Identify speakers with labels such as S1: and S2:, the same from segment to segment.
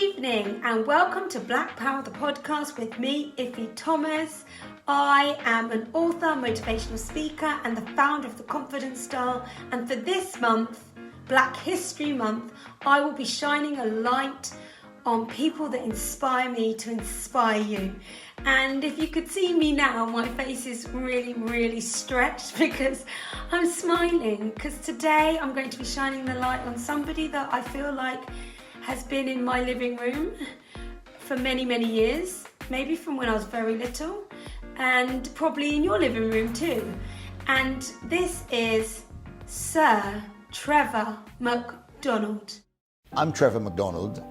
S1: evening and welcome to Black Power, the podcast with me, Iffy Thomas. I am an author, motivational speaker and the founder of The Confidence Star, and for this month, Black History Month, I will be shining a light on people that inspire me to inspire you. And if you could see me now, my face is really stretched because I'm smiling, because today I'm going to be shining the light on somebody that I feel like has been in my living room for many years, maybe from when I was very little, and probably in your living room too. And this is Sir Trevor McDonald.
S2: I'm Trevor McDonald,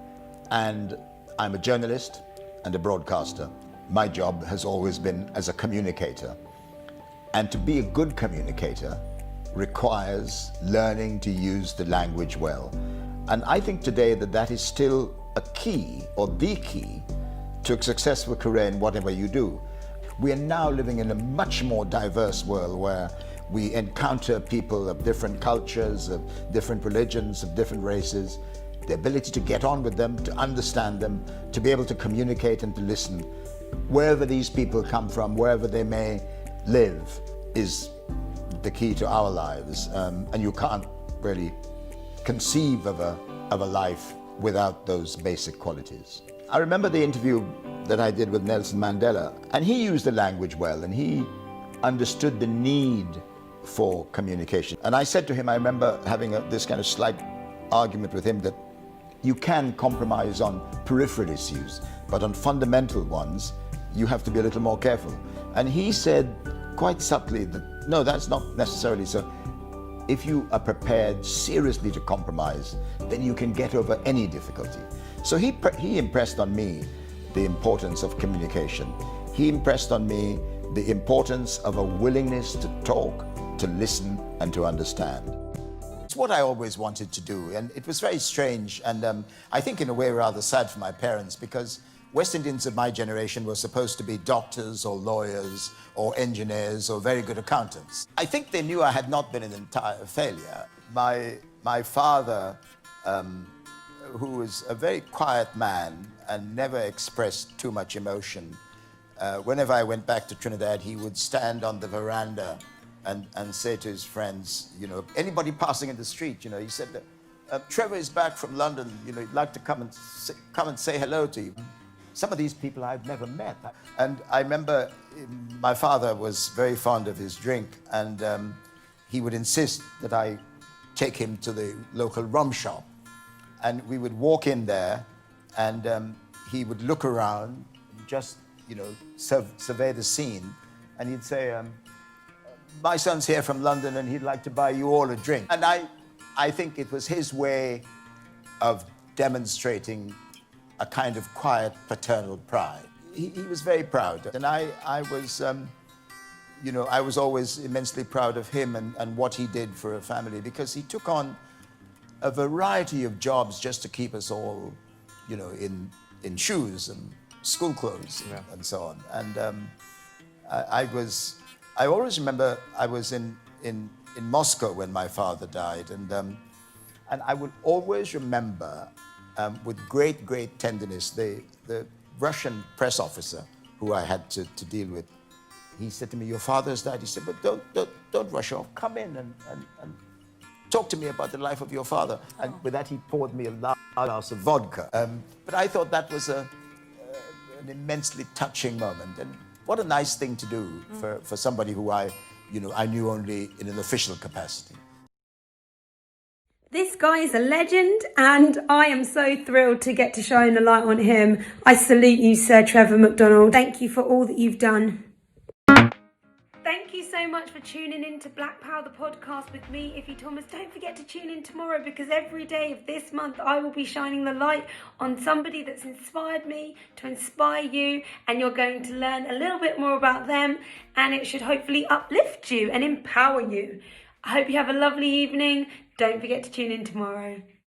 S2: and I'm a journalist and a broadcaster. My job has always been as a communicator. And to be a good communicator requires learning to use the language well. And I think today that is still a key, or the key, to a successful career in whatever you do. We are now living in a much more diverse world where we encounter people of different cultures, of different religions, of different races. The ability to get on with them, to understand them, to be able to communicate and to listen, wherever these people come from, wherever they may live, is the key to our lives. And you can't really conceive of a life without those basic qualities. I remember the interview that I did with Nelson Mandela, and he used the language well, and he understood the need for communication. And I said to him, I remember having this kind of slight argument with him, that you can compromise on peripheral issues, but on fundamental ones, you have to be a little more careful. And he said quite subtly that, no, that's not necessarily so. If you are prepared seriously to compromise, then you can get over any difficulty. So he impressed on me the importance of communication. He impressed on me the importance of a willingness to talk, to listen, and to understand. It's what I always wanted to do, and it was very strange, and I think in a way rather sad for my parents, because West Indians of my generation were supposed to be doctors or lawyers or engineers or very good accountants. I think they knew I had not been an entire failure. My father, who was a very quiet man and never expressed too much emotion, whenever I went back to Trinidad, he would stand on the veranda and say to his friends, you know, anybody passing in the street, you know, he said, Trevor is back from London, you know, he'd like to come and say hello to you. Some of these people I've never met. And I remember my father was very fond of his drink, and he would insist that I take him to the local rum shop. And we would walk in there, and he would look around, just, you know, survey the scene, and he'd say, my son's here from London and he'd like to buy you all a drink. And I think it was his way of demonstrating a kind of quiet paternal pride. He was very proud. And I was, you know, I was always immensely proud of him and what he did for a family, because he took on a variety of jobs just to keep us all, you know, in shoes and school clothes, yeah, and so on. And I always remember I was in Moscow when my father died, and I will always remember with great tenderness the Russian press officer who I had to deal with. He said to me, your father's died. He said, but don't rush off. Come in and talk to me about the life of your father. Oh. And with that, he poured me a large glass of vodka. But I thought that was an immensely touching moment. And what a nice thing to do for somebody who I knew only in an official capacity.
S1: This guy is a legend, and I am so thrilled to get to shine a light on him. I salute you, Sir Trevor McDonald. Thank you for all that you've done. Thank you so much for tuning in to Black Power, the podcast with me, Iffy Thomas. Don't forget to tune in tomorrow, because every day of this month I will be shining the light on somebody that's inspired me to inspire you, and you're going to learn a little bit more about them, and it should hopefully uplift you and empower you. I hope you have a lovely evening. Don't forget to tune in tomorrow.